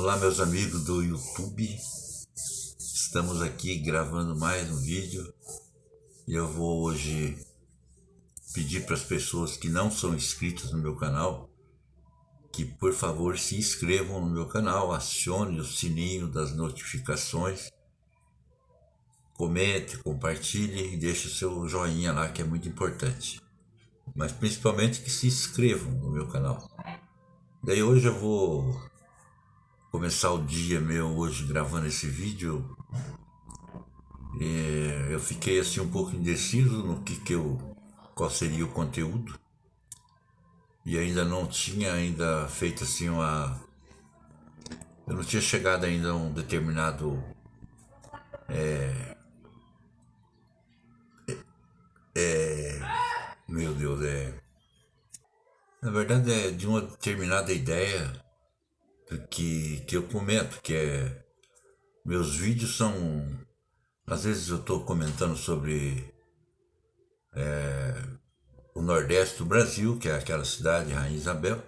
Olá, meus amigos do YouTube. Estamos aqui gravando mais um vídeo e eu vou hoje pedir para as pessoas que não são inscritas no meu canal que, por favor, se inscrevam no meu canal, acione o sininho das notificações, comente, compartilhe e deixe o seu joinha lá, que é muito importante. Mas principalmente que se inscrevam no meu canal. Daí hoje eu vou começar o dia meu hoje gravando esse vídeo. Eu fiquei assim um pouco indeciso no qual seria o conteúdo, e ainda não tinha feito assim eu não tinha chegado ainda a um determinado meu Deus, na verdade é de uma determinada ideia que eu comento, que é meus vídeos são, às vezes eu estou comentando sobre o Nordeste do Brasil, que é aquela cidade, Rainha Isabel.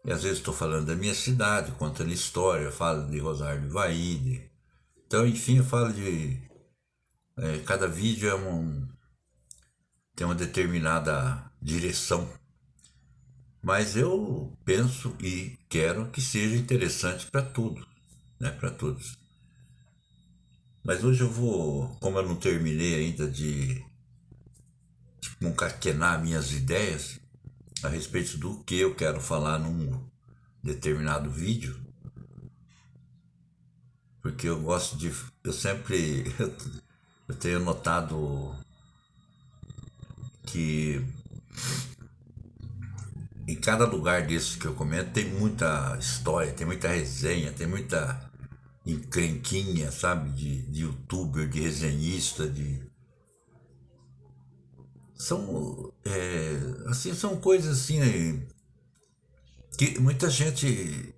E às vezes estou falando da minha cidade, contando história, falo de Rosário do Ivaí. Então, enfim, eu falo de. Cada vídeo tem uma determinada direção. Mas eu penso e quero que seja interessante para todos, né? Para todos. Mas hoje eu vou, como eu não terminei ainda de concatenar minhas ideias a respeito do que eu quero falar num determinado vídeo, porque eu gosto de. Eu sempre. Eu tenho notado que em cada lugar desses que eu comento tem muita história, tem muita resenha, tem muita encrenquinha, sabe? De youtuber, de resenhista, de. São. Assim, são coisas assim que muita gente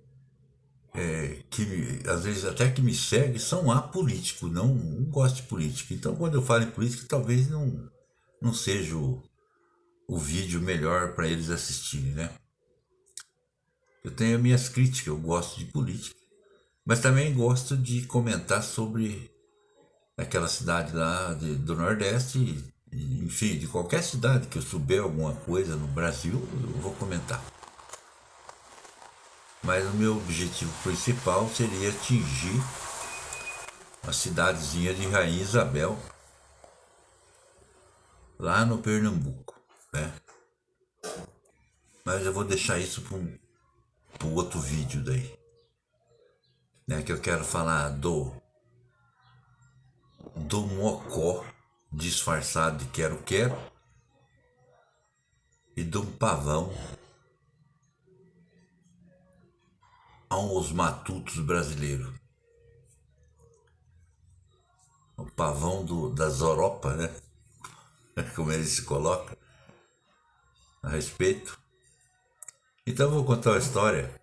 que às vezes até que me segue são apolíticos, não gosta de política. Então quando eu falo em política, talvez não seja o vídeo melhor para eles assistirem, né? Eu tenho minhas críticas, eu gosto de política, mas também gosto de comentar sobre aquela cidade lá do Nordeste, enfim, de qualquer cidade que eu souber alguma coisa no Brasil, eu vou comentar. Mas o meu objetivo principal seria atingir a cidadezinha de Rainha Isabel, lá no Pernambuco, né? Mas eu vou deixar isso para um outro vídeo daí, né? Que eu quero falar do mocó disfarçado de quero-quero e do pavão aos matutos brasileiros. O pavão das Europa, né? Como ele se coloca a respeito. Então eu vou contar uma história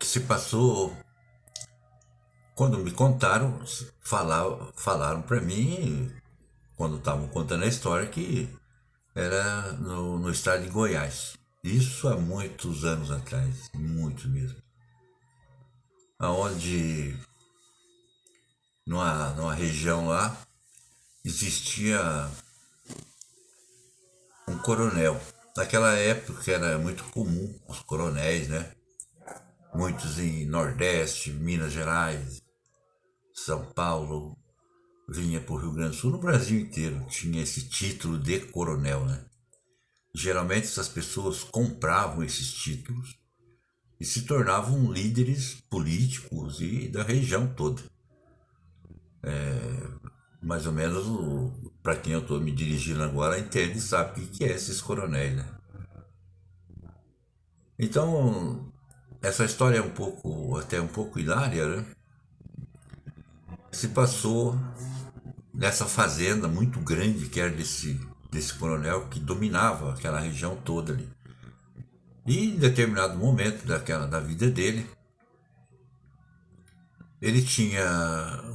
que se passou quando me contaram, falaram para mim, quando estavam contando a história, que era no estado de Goiás. Isso há muitos anos atrás, muito mesmo. Onde, numa região lá, existia um coronel. Naquela época era muito comum os coronéis, né? Muitos em Nordeste, Minas Gerais, São Paulo, vinha para o Rio Grande do Sul, no Brasil inteiro tinha esse título de coronel, né? Geralmente essas pessoas compravam esses títulos e se tornavam líderes políticos e da região toda. Mais ou menos, para quem eu estou me dirigindo agora, entende e sabe o que é esses coronéis, né? Então, essa história é até um pouco hilária, né? Se passou nessa fazenda muito grande que era desse coronel que dominava aquela região toda ali. E em determinado momento da vida dele, ele tinha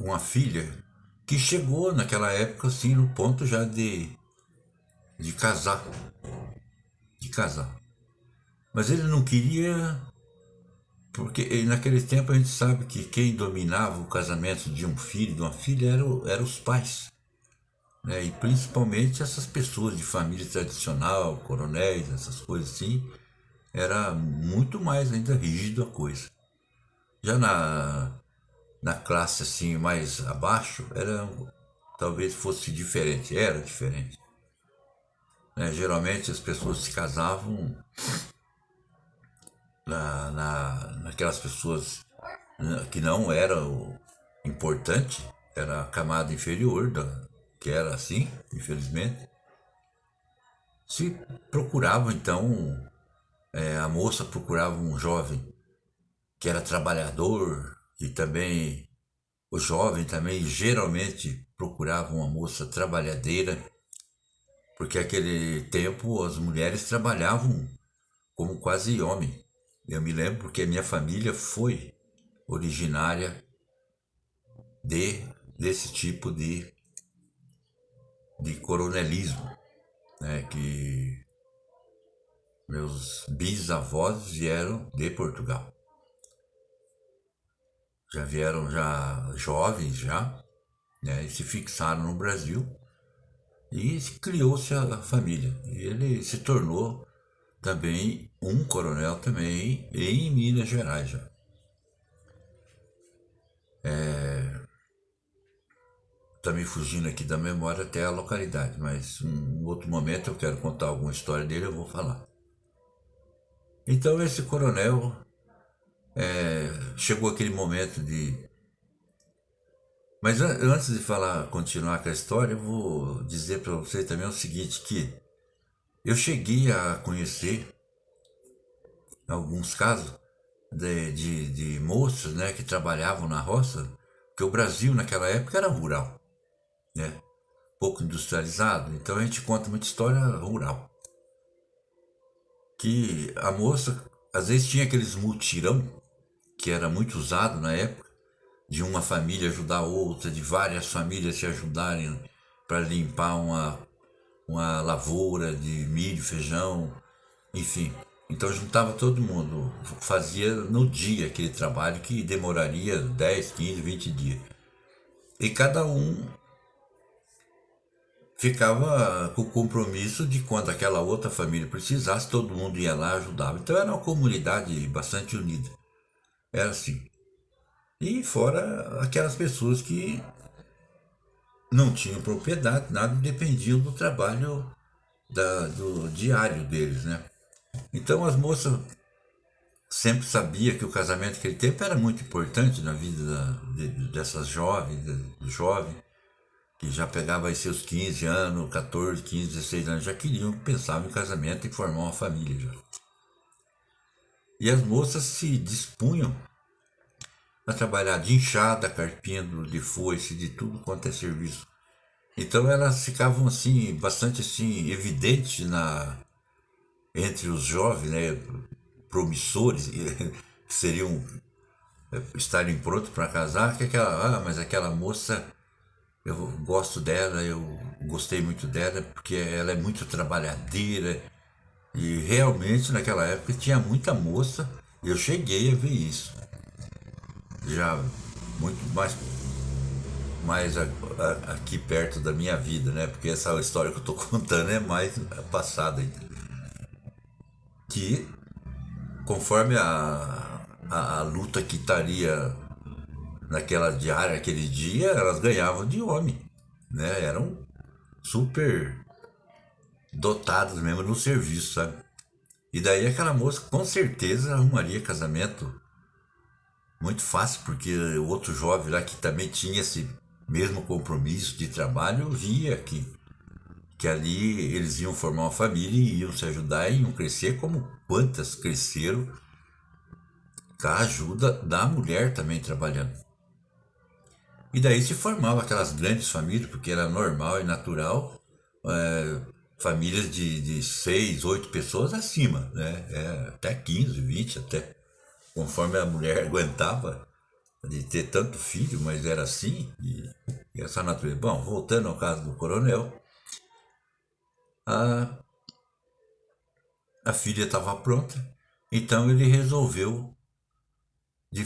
uma filha que chegou naquela época assim no ponto já de casar. De casar. Mas ele não queria, porque naquele tempo a gente sabe que quem dominava o casamento de um filho, de uma filha, eram os pais. Né? E principalmente essas pessoas de família tradicional, coronéis, essas coisas assim, era muito mais ainda rígido a coisa. Já na classe assim mais abaixo, talvez fosse diferente, era diferente. Né? Geralmente as pessoas se casavam naquelas pessoas, né, que não era o importante, era a camada inferior, que era assim, infelizmente. Se procurava então, a moça procurava um jovem que era trabalhador, e também o jovem também geralmente procurava uma moça trabalhadeira, porque naquele tempo as mulheres trabalhavam como quase homem. Eu me lembro porque a minha família foi originária desse tipo de coronelismo, né, que meus bisavós vieram de Portugal. Já vieram já jovens já, né, e se fixaram no Brasil e criou-se a família. E ele se tornou também um coronel também em Minas Gerais já. Está me fugindo aqui da memória até a localidade, mas um outro momento eu quero contar alguma história dele, eu vou falar. Então esse coronel, chegou aquele momento de. Mas antes de falar, continuar com a história, eu vou dizer para você também o seguinte, que eu cheguei a conhecer alguns casos de moças, né, que trabalhavam na roça, porque o Brasil naquela época era rural, né, pouco industrializado, então a gente conta muita história rural. Que a moça, às vezes tinha aqueles mutirão, que era muito usado na época, de uma família ajudar a outra, de várias famílias se ajudarem para limpar uma lavoura de milho, feijão, enfim. Então juntava todo mundo, fazia no dia aquele trabalho que demoraria 10, 15, 20 dias. E cada um ficava com o compromisso de quando aquela outra família precisasse, todo mundo ia lá e ajudava. Então era uma comunidade bastante unida. Era assim. E fora aquelas pessoas que não tinham propriedade, nada, dependiam do trabalho do diário deles, né? Então as moças sempre sabiam que o casamento naquele tempo era muito importante na vida dessas jovens, do jovem, que já pegava aí seus 15 anos, 14, 15, 16 anos, já queriam, pensavam em casamento e formar uma família já. E as moças se dispunham a trabalhar de enxada, carpino, de foice, de tudo quanto é serviço. Então elas ficavam assim, bastante assim, evidentes entre os jovens, né, promissores, que seriam, estarem prontos para casar, que mas aquela moça, eu gosto dela, eu gostei muito dela, porque ela é muito trabalhadeira. E realmente naquela época tinha muita moça, eu cheguei a ver isso. Já muito mais aqui perto da minha vida, né? Porque essa história que eu tô contando é mais passada ainda. Que conforme a luta que estaria naquela diária, aquele dia, elas ganhavam de homem, né? Eram super dotadas mesmo no serviço, sabe? E daí aquela moça com certeza arrumaria casamento muito fácil, porque o outro jovem lá que também tinha esse mesmo compromisso de trabalho via que ali eles iam formar uma família e iam se ajudar e iam crescer, como quantas cresceram com a ajuda da mulher também trabalhando. E daí se formava aquelas grandes famílias, porque era normal e natural, famílias de 6, 8 pessoas acima, né? Até 15, 20 até, conforme a mulher aguentava de ter tanto filho, mas era assim, e essa natureza. Bom, voltando ao caso do coronel, a, a filha estava pronta, Então ele resolveu de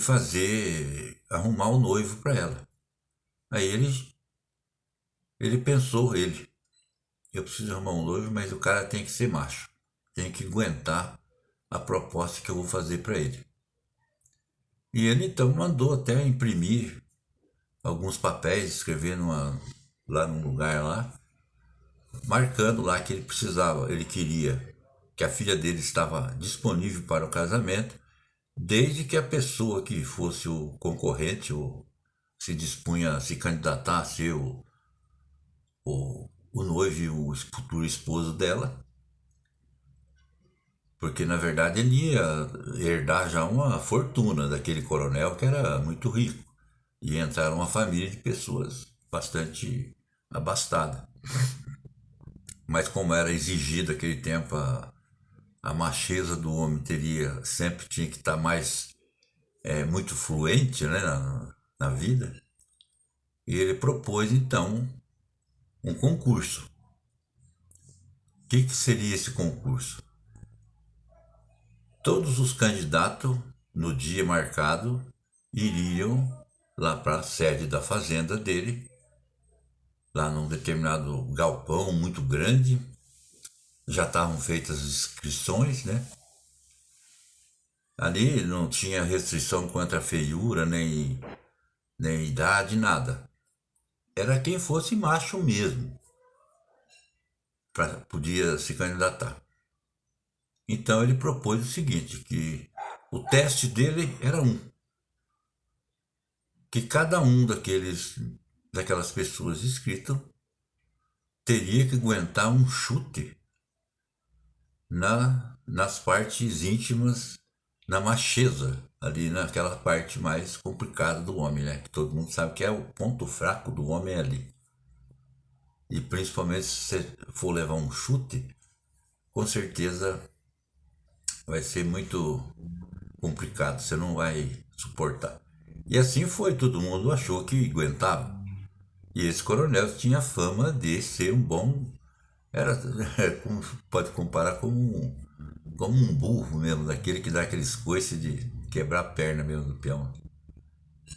arrumar um noivo para ela. Aí ele pensou, eu preciso arrumar um noivo, mas o cara tem que ser macho, tem que aguentar a proposta que eu vou fazer para ele. E ele então mandou até imprimir alguns papéis, escrever lá num lugar lá, marcando lá que ele precisava, ele queria que a filha dele estava disponível para o casamento, desde que a pessoa que fosse o concorrente ou se dispunha a se candidatar a ser o noivo e o futuro esposo dela, porque na verdade ele ia herdar já uma fortuna daquele coronel que era muito rico, e entrar uma família de pessoas bastante abastada. Mas como era exigido naquele tempo a macheza do homem sempre tinha que estar mais muito fluente, né, na vida, e ele propôs então um concurso. O que seria esse concurso? Todos os candidatos, no dia marcado, iriam lá para a sede da fazenda dele, lá num determinado galpão muito grande. Já estavam feitas as inscrições, né? Ali não tinha restrição quanto à feiura, nem idade, nada. Era quem fosse macho mesmo, podia se candidatar. Então ele propôs o seguinte, que o teste dele era que cada um daquelas pessoas inscritas teria que aguentar um chute nas partes íntimas, na macheza, ali naquela parte mais complicada do homem, né? Que todo mundo sabe que é o ponto fraco do homem ali. E principalmente se você for levar um chute, com certeza vai ser muito complicado, você não vai suportar. E assim foi, todo mundo achou que aguentava. E esse coronel tinha fama de ser um bom. Era, pode comparar como um burro mesmo, daquele que dá aqueles coices de quebrar a perna mesmo do peão.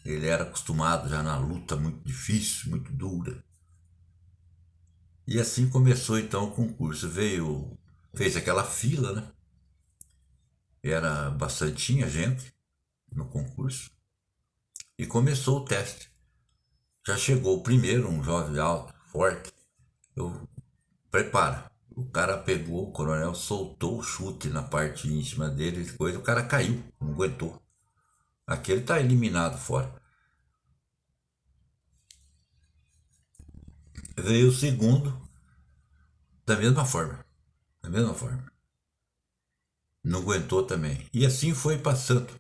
Ele era acostumado já na luta muito difícil, muito dura. E assim começou então o concurso. Fez aquela fila, né? Era bastantinha gente no concurso. E começou o teste. Já chegou o primeiro, um jovem alto, forte. Eu prepara. O cara pegou, o coronel soltou o chute na parte íntima dele, depois o cara caiu, não aguentou. Aquele tá eliminado fora. Veio o segundo, da mesma forma. Da mesma forma. Não aguentou também. E assim foi passando.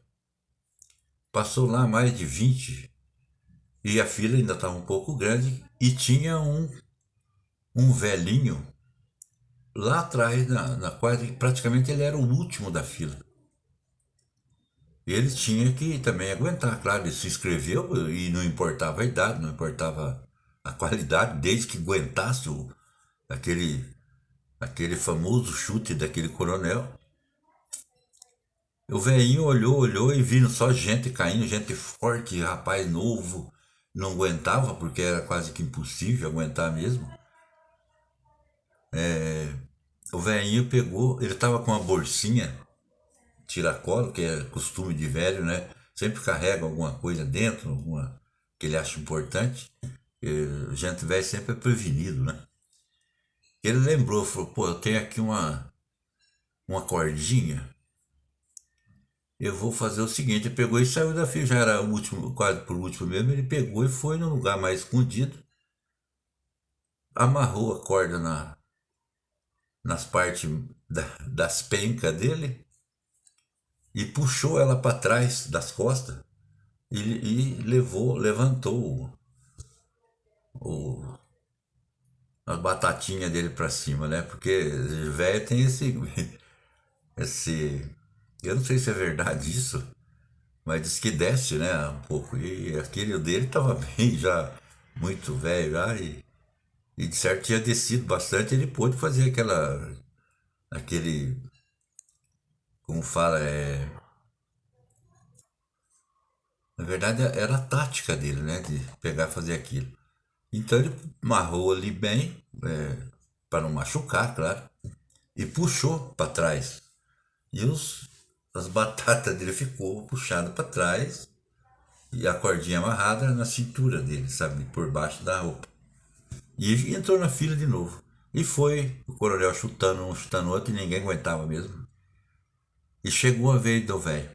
Passou lá mais de 20 e a fila ainda estava um pouco grande e tinha um velhinho lá atrás, quase, praticamente ele era o último da fila. E ele tinha que também aguentar, claro, ele se inscreveu e não importava a idade, não importava a qualidade, desde que aguentasse aquele, aquele famoso chute daquele coronel. O velhinho olhou e vindo só gente caindo, gente forte, rapaz novo, não aguentava porque era quase que impossível aguentar mesmo. O velhinho pegou, ele tava com uma bolsinha tiracolo, que é costume de velho, né? Sempre carrega alguma coisa dentro, alguma que ele acha importante. E gente velho sempre é prevenido, né? Ele lembrou, falou, pô, eu tenho aqui uma cordinha, eu vou fazer o seguinte, ele pegou e saiu da fila, já era o último, quase por último mesmo, ele pegou e foi num lugar mais escondido, amarrou a corda nas partes das pencas dele e puxou ela para trás das costas e levantou o, as batatinhas dele para cima, né? Porque velho tem esse, eu não sei se é verdade isso, mas diz que desce, né? Um pouco. E aquele dele tava bem já, muito velho já, e de certo tinha descido bastante, ele pôde fazer aquele, como fala, na verdade era a tática dele, né? De pegar e fazer aquilo. Então ele amarrou ali bem, para não machucar, claro, e puxou para trás. E as batatas dele ficou puxado para trás e a cordinha amarrada na cintura dele, sabe, por baixo da roupa. E entrou na fila de novo. E foi o coronel chutando um, chutando outro, e ninguém aguentava mesmo. E chegou a vez do velho.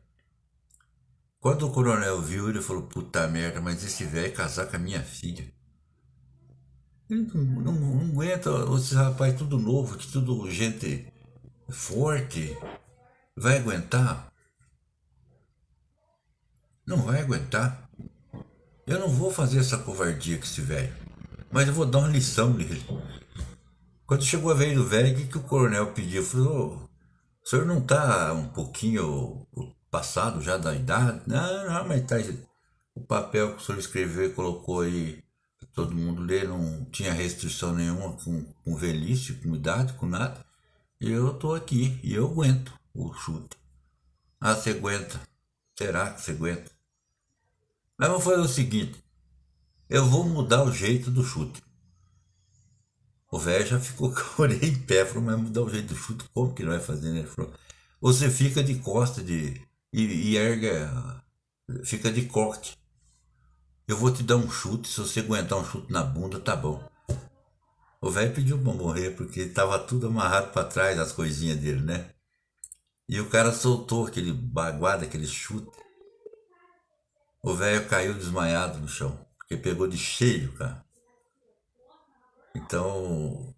Quando o coronel viu, ele falou: puta merda, mas esse velho é casar com a minha filha. Ele não aguenta, esses rapaz tudo novo, que tudo gente forte. Vai aguentar? Não vai aguentar. Eu não vou fazer essa covardia com esse velho. Mas eu vou dar uma lição nele. Quando chegou a vez do velho, o que o coronel pediu? Falou: "Ô, o senhor não está um pouquinho passado já da idade?" Não, não, mas tá, o papel que o senhor escreveu e colocou aí pra todo mundo ler, não tinha restrição nenhuma com velhice, com idade, com nada. E eu tô aqui e eu aguento o chute. Ah, você aguenta? Será que você aguenta? Mas vamos fazer o seguinte: eu vou mudar o jeito do chute. O velho já ficou com a orelha em pé, falou: mas mudar o jeito do chute, como que não vai fazer, né? Ele falou: você fica de costa e ergue, fica de coque. Eu vou te dar um chute, se você aguentar um chute na bunda, tá bom. O velho pediu pra morrer porque tava tudo amarrado pra trás, as coisinhas dele, né? E o cara soltou aquele baguado, aquele chute. O velho caiu desmaiado no chão, porque pegou de cheio, cara. Então,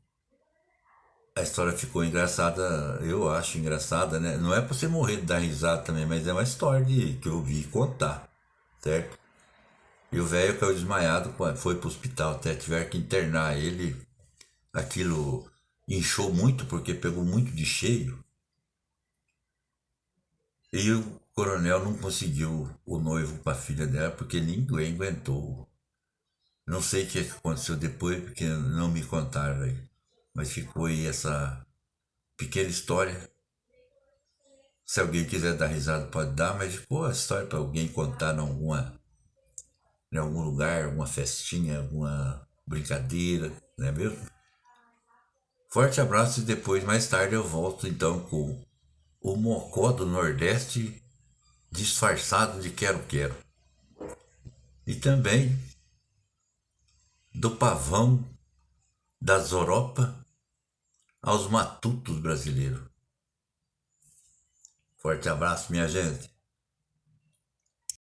a história ficou engraçada, eu acho engraçada, né? Não é pra você morrer de dar risada também, mas é uma história que eu vi contar, certo? E o velho caiu desmaiado, foi pro hospital, até tiveram que internar ele. Aquilo inchou muito porque pegou muito de cheio. E o coronel não conseguiu o noivo para a filha dela porque ninguém aguentou. Não sei o que aconteceu depois porque não me contaram aí. Mas ficou aí essa pequena história. Se alguém quiser dar risada pode dar, mas ficou a história para alguém contar em algum lugar, alguma festinha, alguma brincadeira, não é mesmo? Forte abraço e depois, mais tarde, eu volto então com o Mocó do Nordeste disfarçado de quero-quero. E também do pavão da Zoropa aos matutos brasileiros. Forte abraço, minha gente.